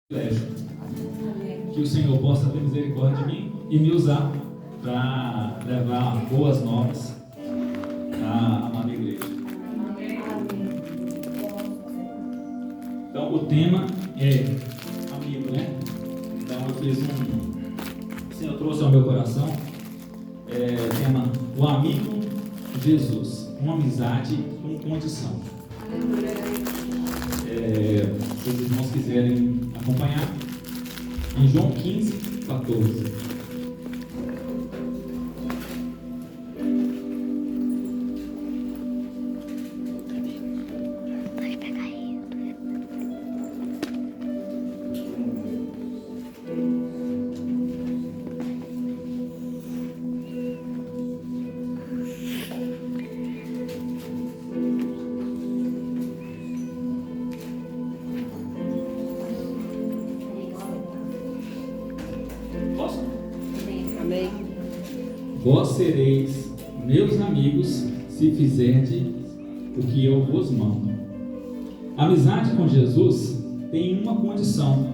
Que o Senhor possa ter misericórdia de mim e me usar para levar boas novas à amada igreja. Então o tema é amigo, né? Então eu fiz o Senhor trouxe ao meu coração o tema o amigo Jesus, uma amizade com condição. Se os irmãos quiserem acompanhar, em João 15, 14. Vós sereis meus amigos se fizerdes o que eu vos mando. A amizade com Jesus tem uma condição.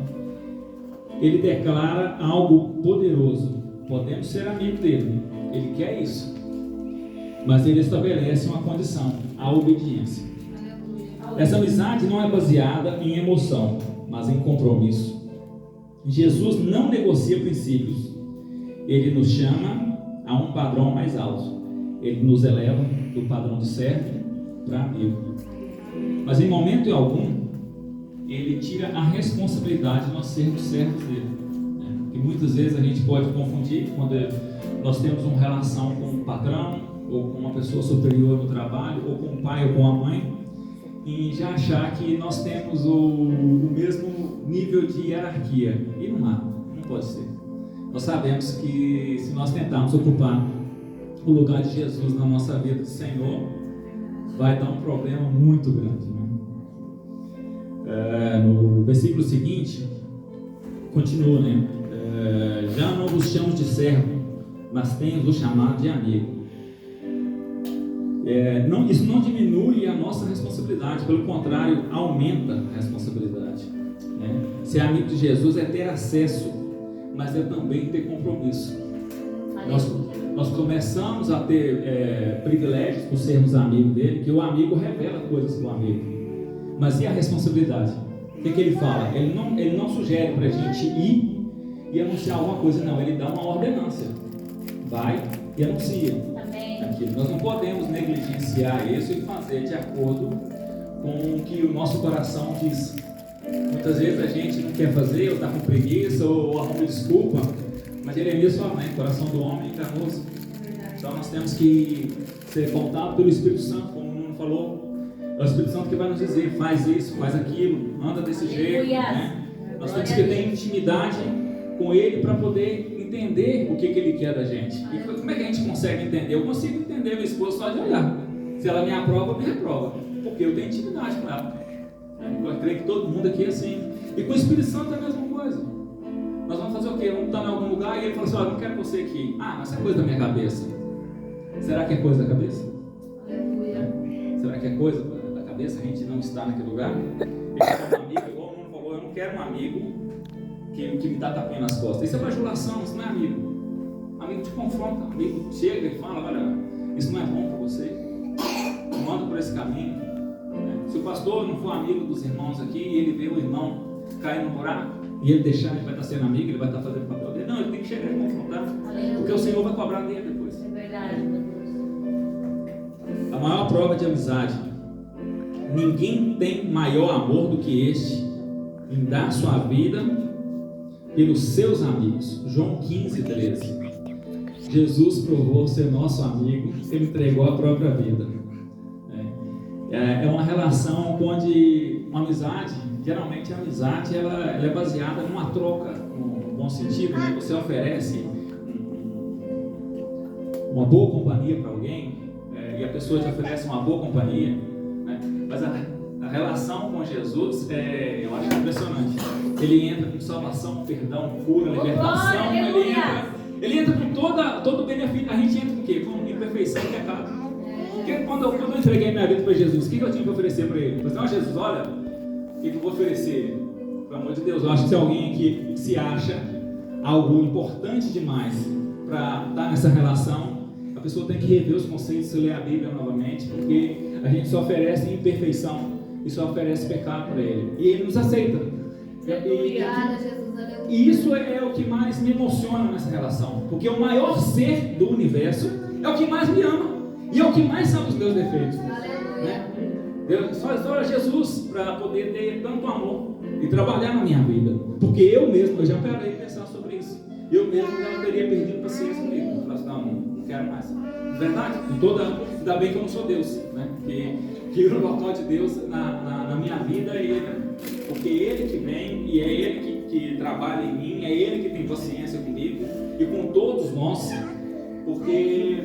Ele declara algo poderoso. Podemos ser amigos dele. Ele quer isso. Mas ele estabelece uma condição, a obediência. Essa amizade não é baseada em emoção, mas em compromisso. Jesus não negocia princípios. Ele nos chama a um padrão mais alto. Ele nos eleva do padrão de servo para amigo. Mas em momento algum, ele tira a responsabilidade de nós sermos servos dele. E muitas vezes a gente pode confundir quando nós temos uma relação com um patrão, ou com uma pessoa superior no trabalho, ou com o pai ou com a mãe, e já achar que nós temos o mesmo nível de hierarquia. E não pode ser. Nós sabemos que se nós tentarmos ocupar o lugar de Jesus na nossa vida do Senhor, vai dar um problema muito grande. No versículo seguinte, continua, né? Já não vos chamo de servo, mas tenho-vos chamado de amigo. Isso não diminui a nossa responsabilidade, pelo contrário, aumenta a responsabilidade. Ser amigo de Jesus é ter acesso, mas é também ter compromisso. Nós começamos a ter privilégios por sermos amigos dele, que o amigo revela coisas para o amigo. Mas e a responsabilidade? O que ele fala? Ele não sugere para a gente ir e anunciar alguma coisa, não. Ele dá uma ordenância. Vai e anuncia. Aquilo. Nós não podemos negligenciar isso e fazer de acordo com o que o nosso coração diz. Muitas vezes a gente não quer fazer, ou está com preguiça, ou arruma desculpa, mas Jeremias fala, né? O coração do homem é enganoso. Então nós temos que ser voltados pelo Espírito Santo, como o Nuno falou. É o Espírito Santo que vai nos dizer, faz isso, faz aquilo, anda desse jeito. Né? Nós temos que ter intimidade com Ele para poder entender o que Ele quer da gente. E como é que a gente consegue entender? Eu consigo entender minha esposa só de olhar. Se ela me aprova, me reprova, porque eu tenho intimidade com ela. Eu creio que todo mundo aqui é assim. E com o Espírito Santo é a mesma coisa. Nós vamos fazer o quê? Vamos estar em algum lugar e ele fala assim, olha, não quero você aqui. Mas isso é coisa da minha cabeça. Será que é coisa da cabeça? Será que é coisa da cabeça a gente não estar naquele lugar? Ele quer um amigo, igual o Nuno falou, eu não quero um amigo que me dá tapinha nas costas. Isso é bajulação, isso não é amigo. Amigo te confronta, amigo chega e fala, olha, isso não é bom para você. Não anda por esse caminho. Se o pastor não for amigo dos irmãos aqui e ele vê o irmão cair no buraco e ele deixar, ele vai estar sendo amigo, ele vai estar fazendo o papel dele. Não, ele tem que chegar e confrontar, porque o Senhor vai cobrar dele depois. É verdade. A maior prova de amizade: ninguém tem maior amor do que este, em dar sua vida pelos seus amigos. João 15, 13. Jesus provou ser nosso amigo, ele entregou a própria vida. É uma relação onde uma amizade, geralmente a amizade ela é baseada numa troca, no bom sentido, né? Você oferece uma boa companhia para alguém e a pessoa te oferece uma boa companhia, né? Mas a relação com Jesus eu acho impressionante. Ele entra com salvação, perdão, cura, libertação, ele entra com todo o benefício. A gente entra com o quê? Com imperfeição e pecado. Porque quando eu entreguei minha vida para Jesus, o que eu tinha que oferecer para ele? Eu falei assim, Jesus, olha, o que eu vou oferecer? Pelo amor de Deus, eu acho que se alguém aqui se acha algo importante demais para estar nessa relação, a pessoa tem que rever os conceitos e ler a Bíblia novamente, porque a gente só oferece imperfeição e só oferece pecado para Ele. E Ele nos aceita. E isso é o que mais me emociona nessa relação, porque o maior ser do universo é o que mais me ama e é o que mais sabe os meus defeitos, né? Deus só Jesus para poder ter tanto amor e trabalhar na minha vida, porque eu já parei de pensar sobre isso. Eu mesmo não teria perdido paciência comigo. Eu falei assim, não quero mais. Verdade? Ainda bem que eu não sou Deus, né? Que o local de Deus na minha vida é Ele, porque é Ele que vem e é Ele que trabalha em mim, é Ele que tem paciência comigo e com todos nós, porque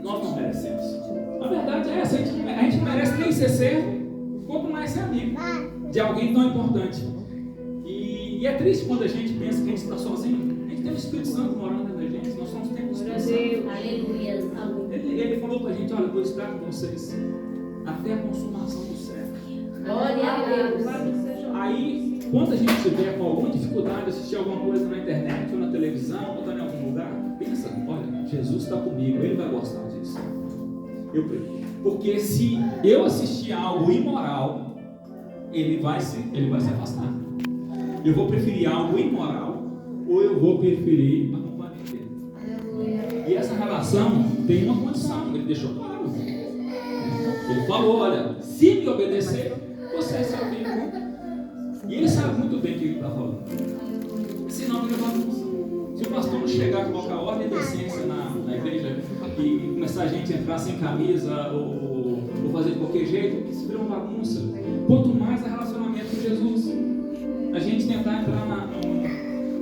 nós não merecemos. A verdade é essa, a gente merece nem ser servo, quanto mais ser amigo de alguém tão importante. E é triste quando a gente pensa que a gente está sozinho. A gente tem o Espírito Santo morando dentro da gente, nós somos templo do Espírito Santo. Aleluia. Ele falou para a gente, olha, eu vou estar com vocês até a consumação do século. Glória a Deus. Aí, quando a gente tiver com alguma dificuldade de assistir alguma coisa na internet ou na televisão ou está em algum lugar, pensa, olha, Jesus está comigo, Ele vai gostar disso. Porque se eu assistir algo imoral, ele vai se afastar. Eu vou preferir algo imoral ou eu vou preferir a companhia dele. E essa relação tem uma condição, ele deixou claro. Ele falou, olha, se me obedecer, você é seu filho. E ele sabe muito bem o que ele está falando. Senão ele vai bagunça. Se o pastor não chegar a colocar ordem e decência na igreja e começar a gente a entrar sem camisa ou fazer de qualquer jeito, isso vira uma bagunça. Quanto mais a relacionamento com Jesus, a gente tentar entrar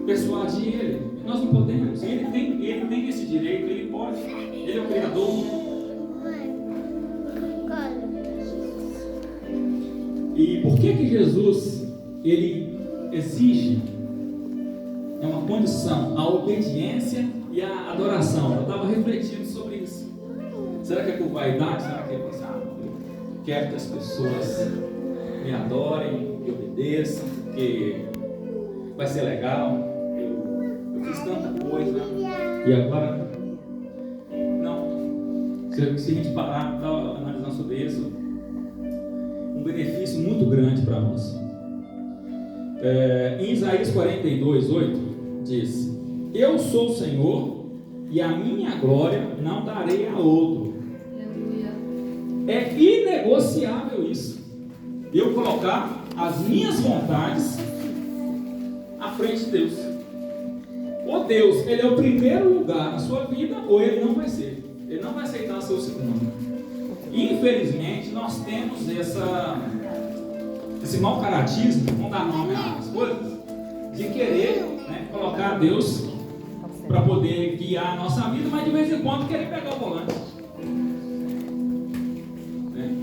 persuadir Ele, nós não podemos. Ele tem esse direito, Ele pode, Ele é o Criador. E por que Jesus, Ele exige uma condição, a obediência e a adoração? Eu estava refletindo sobre isso. Será que é por vaidade? Será que é por eu quero que as pessoas me adorem, me obedeçam, porque vai ser legal? Eu fiz tanta coisa e agora não. Se a gente parar para analisar sobre isso, um benefício muito grande para nós. Em Isaías 42:8 diz: eu sou o Senhor e a minha glória não darei a outro. É inegociável isso. Eu colocar as minhas vontades à frente de Deus. Ou Deus, Ele é o primeiro lugar na sua vida, ou Ele não vai ser. Ele não vai aceitar ser o segundo. Infelizmente, nós temos esse mau caratismo, vamos dar nome às coisas, de querer, né, colocar Deus para poder guiar a nossa vida, mas de vez em quando querer pegar o volante.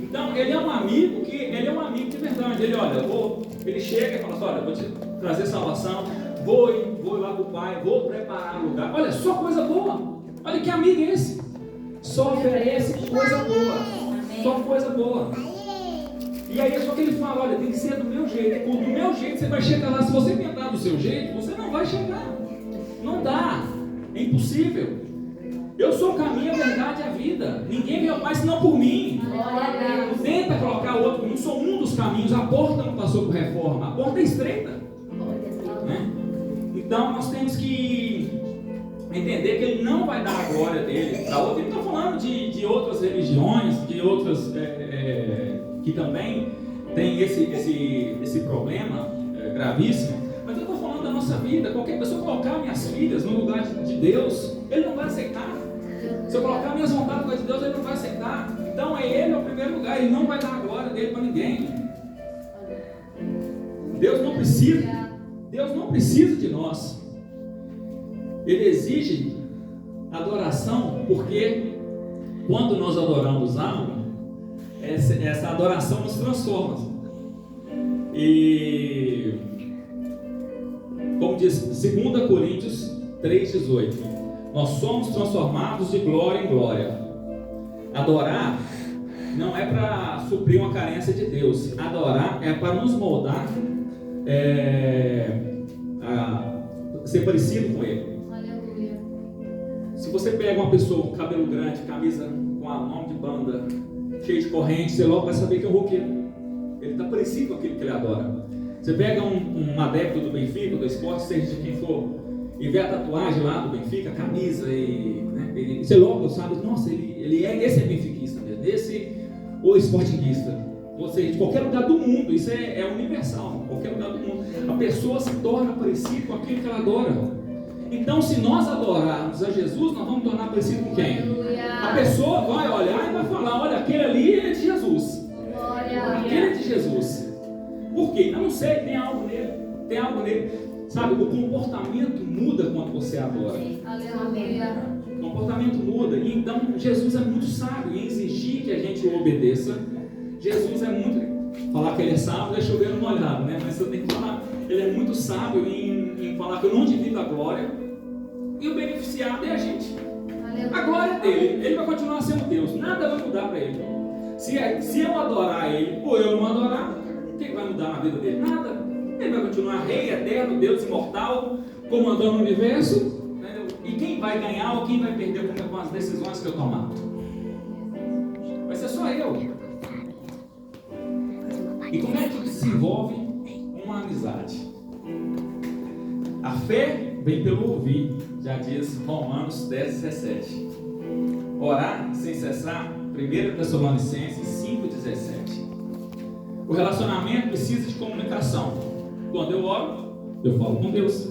Então, ele é um amigo de verdade. Ele chega e fala assim, olha, vou te trazer salvação, vou ir lá para o Pai, vou preparar um lugar. Olha, só coisa boa. Olha que amigo é esse. Só oferece coisa boa. Só coisa boa. E aí é só que ele fala, olha, tem que ser do meu jeito. Do meu jeito você vai chegar lá. Se você tentar do seu jeito, você não vai chegar. Não dá. É impossível. Eu sou o caminho, a verdade e a vida. Ninguém vê o Pai senão por mim. Não tenta colocar o outro. Não sou um dos caminhos. A porta não passou por reforma. A porta é estreita. Né? Então nós temos que entender que Ele não vai dar a glória dele para outro. Ele está falando de outras religiões, de outras que também tem esse problema gravíssimo. Mas eu estou falando da nossa vida. Qualquer pessoa colocar minhas filhas no lugar de Deus, Ele não vai aceitar. Se eu colocar minhas vontades no lugar de Deus, Ele não vai aceitar. Então é Ele o primeiro lugar. Ele não vai dar a glória dele para ninguém. Deus não precisa de nós. Ele exige adoração, porque quando nós adoramos algo, essa adoração nos transforma. E como diz 2 Coríntios 3,18, nós somos transformados de glória em glória. Adorar não é para suprir uma carência de Deus. Adorar é para nos moldar ser parecido com ele. Aleluia. Se você pega uma pessoa com cabelo grande, camisa com a nome de banda, cheio de corrente, você logo vai saber que é o roqueiro. Ele está parecido com aquilo que ele adora. Você pega um adepto do Benfica, do esporte, seja de quem for, e vê a tatuagem lá do Benfica, a camisa, você logo sabe, nossa, esse é benfiquista mesmo, esse ou esportinguista. Ou seja, de qualquer lugar do mundo, isso é universal, qualquer lugar do mundo. A pessoa se torna parecida com aquilo que ela adora. Então, se nós adorarmos a Jesus, nós vamos tornar parecido com quem? A pessoa vai olhar e vai falar, olha, aquele ali é de Jesus. Aquele é de Jesus. Por quê? Eu não sei, tem algo nele. Sabe, o comportamento muda quando você adora. Aleluia. O comportamento muda. E então, Jesus é muito sábio em exigir que a gente o obedeça. Jesus é muito... Falar que ele é sábio, deixa eu ver no molhado, né? Mas eu tenho que falar, ele é muito sábio em falar que eu não divido a glória. E o beneficiado é a gente. A glória é dele. Ele vai continuar sendo Deus. Nada vai mudar para ele. Se eu adorar ele ou eu não adorar, o que vai mudar na vida dele? Nada. Ele vai continuar rei eterno, Deus imortal, comandando o universo. Né? E quem vai ganhar ou quem vai perder com as decisões que eu tomar? Vai ser só eu. E como é que desenvolve uma amizade? A fé vem pelo ouvir, já diz Romanos 10:17. Orar sem cessar, 1 Tessalonicenses 5:17. O relacionamento precisa de comunicação. Quando eu oro, eu falo com Deus.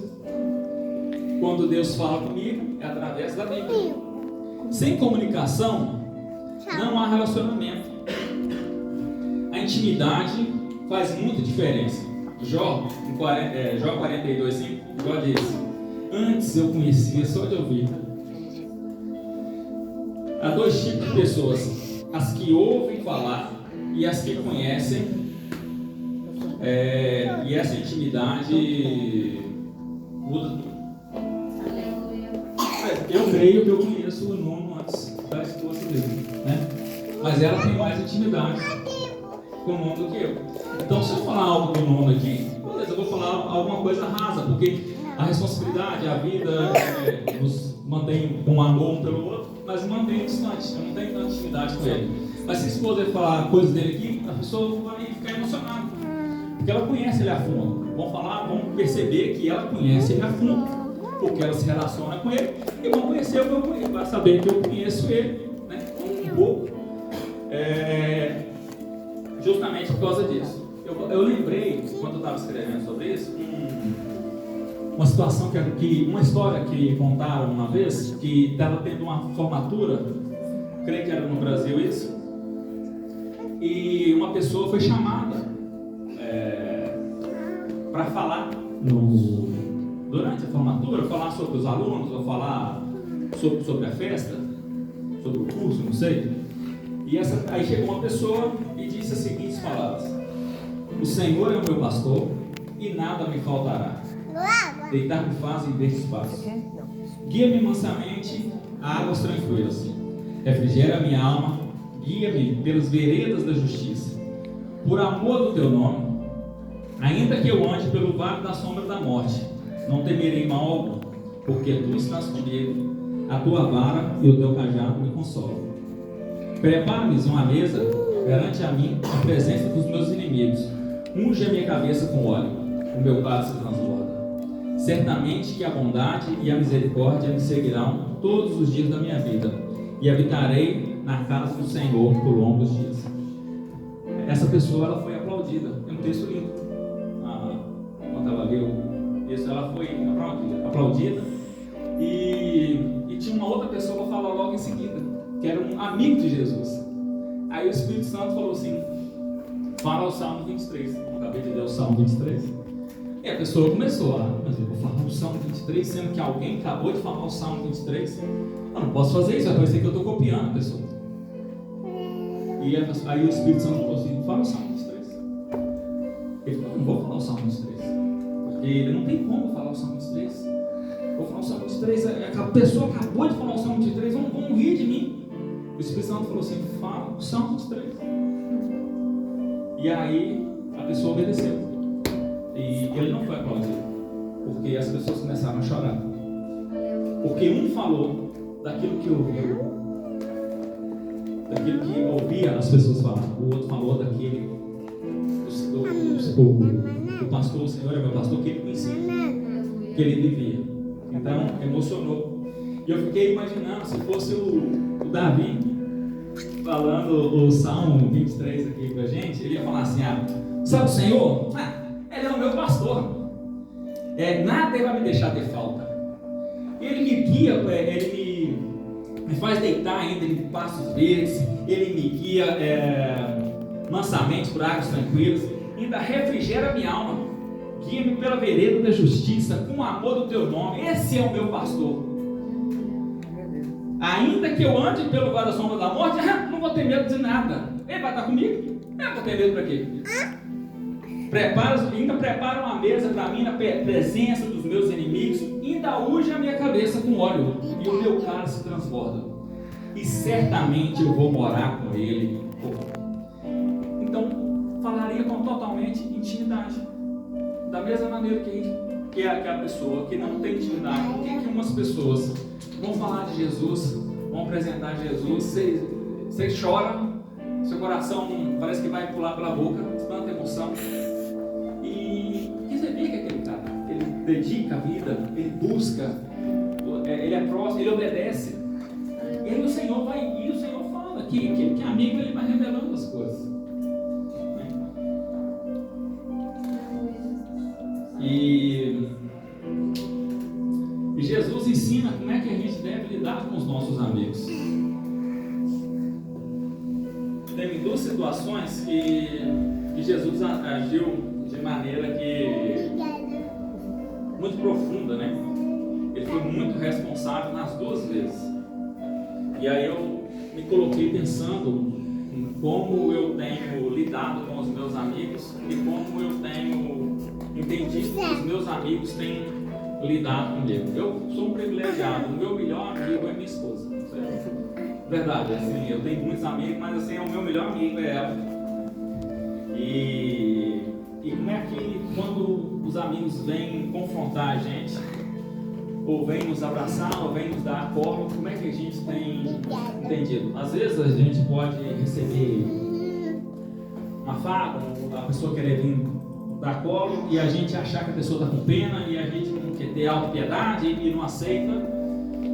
Quando Deus fala comigo, é através da Bíblia. Sem comunicação, não há relacionamento. A intimidade faz muita diferença. Jó 42:5, Jó diz: antes eu conhecia só de ouvir. Há dois tipos de pessoas: as que ouvem falar e as que conhecem. E essa intimidade muda tudo. Eu creio que eu conheço o Nuno antes da esposa dele, né? Mas ela tem mais intimidade com o Nuno do que eu. Então, se eu falar algo do Nuno aqui, beleza, eu vou falar alguma coisa rasa, porque a responsabilidade, a vida nos mantém com amor um pelo outro, mas mantém distante. Eu não tenho tanta intimidade com ele. Mas se a esposa falar coisas dele aqui, a pessoa vai ficar emocionada, porque ela conhece ele a fundo. Vão perceber que ela conhece ele a fundo, porque ela se relaciona com ele, e vão conhecer o que eu conheço, vai saber que eu conheço ele, né, um pouco, justamente por causa disso. Eu lembrei, quando eu estava escrevendo sobre isso, uma situação uma história que contaram uma vez, que estava tendo uma formatura, creio que era no Brasil isso, e uma pessoa foi chamada para falar durante a formatura, falar sobre os alunos, ou falar sobre a festa, sobre o curso, não sei. E aí chegou uma pessoa e disse as seguintes palavras: o Senhor é o meu pastor e nada me faltará. Deitar-me faz em verdes pastos. Guia-me mansamente a águas tranquilas. Refrigera minha alma, guia-me pelas veredas da justiça. Por amor do teu nome, ainda que eu ande pelo vale da sombra da morte, não temerei mal algum, porque tu estás comigo, a tua vara e o teu cajado me consolam. Prepara-me uma mesa perante a mim, na presença dos meus inimigos. Unge a minha cabeça com óleo, o meu cálice transborda. Certamente que a bondade e a misericórdia me seguirão todos os dias da minha vida, e habitarei na casa do Senhor por longos dias. Essa pessoa, ela foi aplaudida. É um texto lindo. Quando ela leu isso, ela foi aplaudida. E tinha uma outra pessoa que falou logo em seguida, que era um amigo de Jesus. Aí o Espírito Santo falou assim: fala o Salmo 23. Eu acabei de ler o Salmo 23. E a pessoa começou mas eu vou falar o Salmo 23, sendo que alguém acabou de falar o Salmo 23. Eu não posso fazer isso, vai parecer que eu estou copiando a pessoa. E aí o Espírito Santo falou assim: fala o Salmo 23. Ele falou: não vou falar o Salmo 23, porque ele não tem como falar o Salmo 23. Vou falar o Salmo 23, a pessoa acabou de falar o Salmo 23, vão rir de mim. O Espírito Santo falou assim: fala o Salmo 23. E aí a pessoa obedeceu. E ele não foi aplaudido, porque as pessoas começaram a chorar. Porque um falou daquilo que ouviu, daquilo que ouvia as pessoas falar. O outro falou daquele, o pastor, o Senhor é meu pastor, que ele conhecia, que ele vivia. Então, emocionou. E eu fiquei imaginando, se fosse o Davi falando o Salmo 23 aqui pra gente, ele ia falar assim: sabe o Senhor? Ele é o meu pastor. Nada ele vai me deixar ter falta. Ele me guia, ele me faz deitar ainda em pastos verdes, ele me guia mansamente por águas tranquilas, ainda refrigera minha alma, guia-me pela vereda da justiça, com o amor do teu nome. Esse é o meu pastor. Ainda que eu ande pelo vale da sombra da morte, não vou ter medo de nada. Ele vai estar comigo? Eu vou ter medo para quê? Ainda prepara uma mesa para mim na presença dos meus inimigos, ainda unge a minha cabeça com óleo, e o meu cálice se transborda. E certamente eu vou morar com ele. Então, falaria com totalmente intimidade. Da mesma maneira que a pessoa que não tem intimidade. Por que umas pessoas vão falar de Jesus, vão apresentar Jesus, você chora, seu coração parece que vai pular pela boca, tanta emoção. E você vê que aquele cara, ele dedica a vida, ele busca, ele é próximo, ele obedece. E aí o Senhor fala que amigo, ele vai revelando as coisas. E Jesus ensina como é que a gente deve lidar com os nossos amigos. Tem duas situações que Jesus agiu de maneira muito profunda, né? Ele foi muito responsável nas duas vezes. E aí eu me coloquei pensando em como eu tenho lidado com os meus amigos e como eu tenho entendido que os meus amigos têm lidado comigo. Eu sou um privilegiado, o meu melhor amigo é minha esposa. Verdade, assim, eu tenho muitos amigos, mas assim, o meu melhor amigo é ela. E como é que quando os amigos vêm confrontar a gente, ou vêm nos abraçar, ou vêm nos dar colo, como é que a gente tem entendido? Às vezes a gente pode receber uma faca, a pessoa querer vir dar colo e a gente achar que a pessoa está com pena e a gente não quer ter autopiedade e não aceita.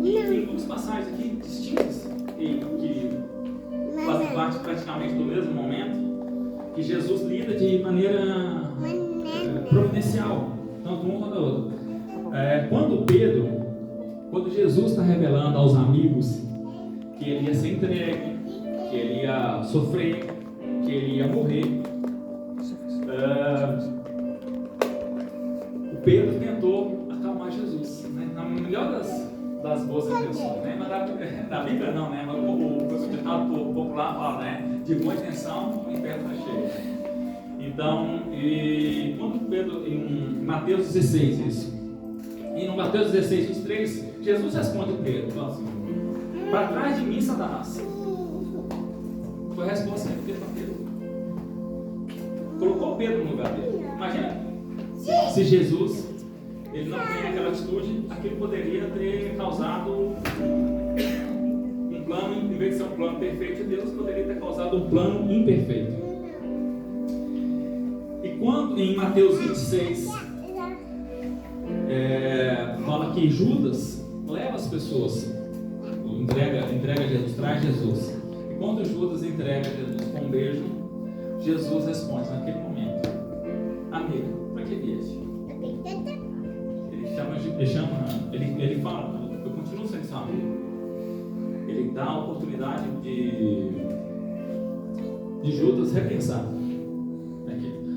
E tem duas passagens aqui distintas que fazem parte praticamente do mesmo momento, que Jesus lida de maneira providencial, tanto um quanto a outra. Quando Jesus está revelando aos amigos que ele ia ser entregue, que ele ia sofrer, que ele ia morrer, o Pedro tentou acalmar Jesus, né? Na melhor das boas intenções, né? Mas da Bíblia não, né? Mas o ditado popular fala, né? De boa intenção, o inferno está cheio. Então, quando Pedro, em Mateus 16, isso. E no Mateus 16, 23, Jesus responde a Pedro, fala assim: para trás de mim, Satanás. Foi a resposta que Pedro para Pedro. Colocou Pedro no lugar dele. Imagina, se Jesus ele não tem aquela atitude, aquilo poderia ter causado um plano, em vez de ser um plano perfeito de Deus, poderia ter causado um plano imperfeito. E quando em Mateus 26 fala que Judas leva as pessoas, entrega Jesus, traz Jesus. E quando Judas entrega Jesus com um beijo, Jesus responde naquele momento: amigo, para que vieste? Ele fala: eu continuo sendo seu amigo. Ele dá a oportunidade de Judas repensar.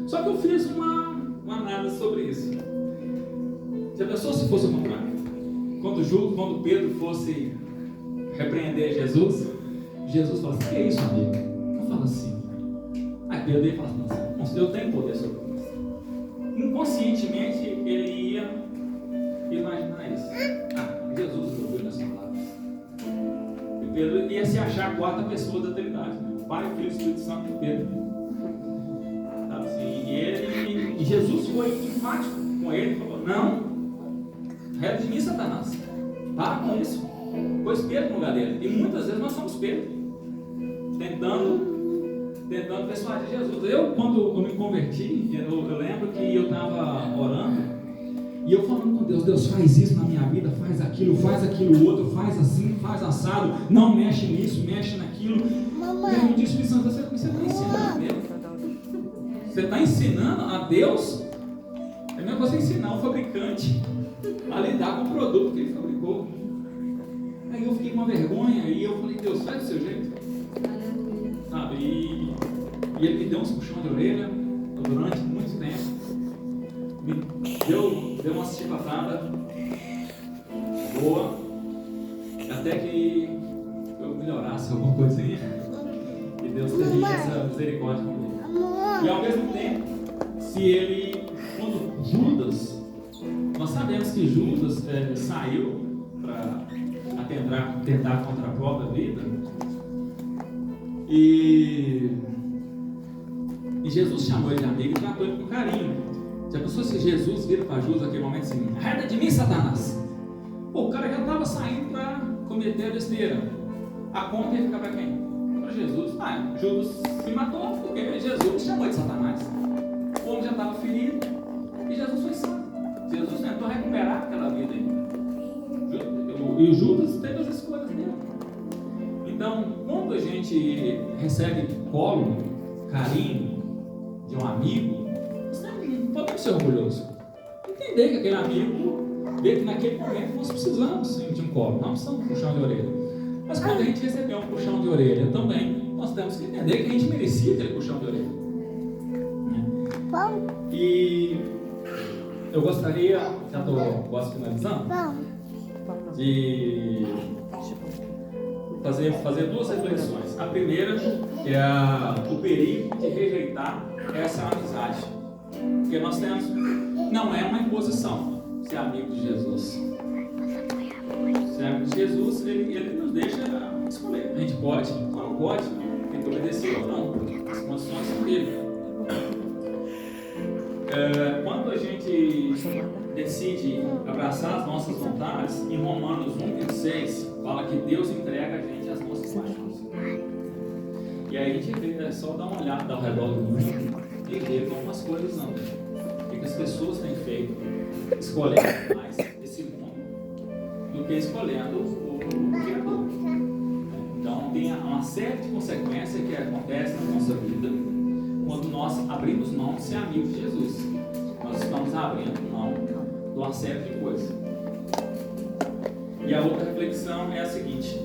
Só que eu fiz uma análise sobre isso. Já pensou se fosse o contrário? Quando Pedro fosse repreender Jesus, Jesus fala assim: que é isso, amigo? Não fala assim. Aí Pedro ia falar assim: eu tenho poder sobre isso. Inconscientemente ele ia imaginar isso. Jesus ouviu nessas palavras. E Pedro ia se achar a quarta pessoa da Trindade, né? O Pai, o Filho e o Espírito Santo de Pedro. Sabe assim? E E Jesus foi enfático com ele e falou: não, reta de mim, Satanás. Para com isso. Pôs Pedro no lugar dele. E muitas vezes nós somos Pedro, tentando persuadir Jesus. Quando eu me converti, eu lembro que eu estava orando e eu falando com Deus: Deus, faz isso na minha vida, faz aquilo outro, faz assim, faz assado, não mexe nisso, mexe naquilo. E aí eu disse: Espírito Santo, você está ensinando mesmo? Você está ensinando a Deus? É a mesma coisa ensinar um fabricante a lidar com o produto que ele fabricou. Aí eu fiquei com uma vergonha e eu falei: Deus, faz do seu jeito. Sabe? E ele me deu uns puxões de orelha durante muito tempo. Me deu uma chicotada boa, até que eu melhorasse alguma coisinha. E Deus teve essa misericórdia comigo. E ao mesmo tempo, quando Judas, nós sabemos que Judas saiu para tentar contra a própria vida, e Jesus chamou ele de amigo e tratou ele com carinho. Já pensou se Jesus vira para Judas naquele momento assim: arreda de mim, Satanás? Pô, o cara já estava saindo para cometer a besteira. A conta ia ficar para quem? Para Jesus. Judas se matou porque Jesus chamou de Satanás. O homem já estava ferido e Jesus foi salvo. Jesus tentou recuperar aquela vida ainda. E o Judas teve as escolhas dele. Então, quando a gente recebe colo, carinho de um amigo, não podemos ser orgulhosos. Entender que aquele amigo, ver que naquele momento nós precisamos sim, de um colo, não precisamos de um puxão de orelha. Mas quando a gente recebeu um puxão de orelha também, nós temos que entender que a gente merecia aquele puxão de orelha. E eu gostaria, já estou quase finalizando, de fazer duas reflexões. A primeira é o perigo de rejeitar essa amizade. Porque nós temos, não é uma imposição ser amigo de Jesus. Ser amigo de Jesus, ele nos deixa escolher. A gente pode, não pode, tem que obedecer ou não. As condições são dele. Quando a gente decide abraçar as nossas vontades, em Romanos 1,26 fala que Deus entrega a gente as nossas paixões. E aí a gente vê, é só dar uma olhada ao redor do mundo e ver como as coisas andam. O que as pessoas têm feito, escolhendo mais esse mundo do que escolhendo o Criador. Então tem uma série de consequências que acontecem na nossa vida quando nós abrimos mão de ser amigos de Jesus. Nós estamos abrindo mão de uma série de coisas. E a outra reflexão é a seguinte: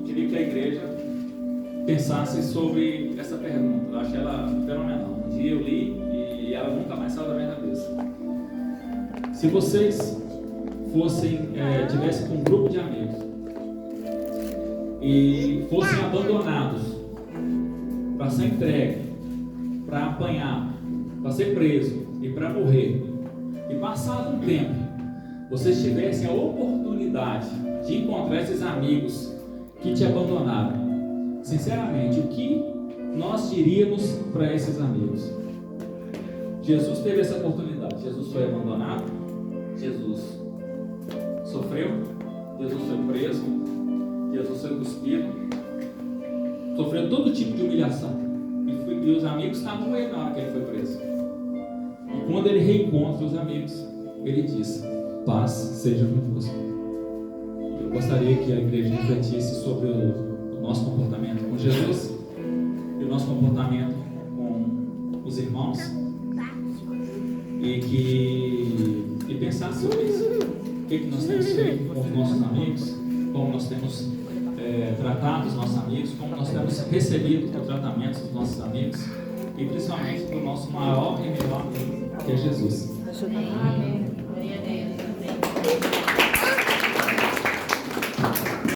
queria que a igreja pensasse sobre essa pergunta. Eu achei ela fenomenal. Um dia eu li e ela nunca mais saiu da minha cabeça. Se vocês tivessem com um grupo de amigos e fossem abandonados para ser entregue, para apanhar, para ser preso e para morrer, e passado um tempo vocês tivessem a oportunidade de encontrar esses amigos que te abandonaram, sinceramente, o que nós diríamos para esses amigos? Jesus teve essa oportunidade. Jesus foi abandonado, Jesus sofreu, Jesus foi preso, Jesus foi cuspido, sofreu todo tipo de humilhação. E os amigos estavam com ele na hora que ele foi preso. E quando ele reencontra os amigos, ele diz: paz seja convosco. Eu gostaria que a igreja refletisse sobre o nosso comportamento com Jesus e o nosso comportamento com os irmãos, e pensasse sobre isso. O que nós temos feito com os nossos amigos, como nós temos tratado os nossos amigos, como nós temos recebido o tratamento dos nossos amigos, e principalmente do nosso maior e melhor amigo, que é Jesus. Amém.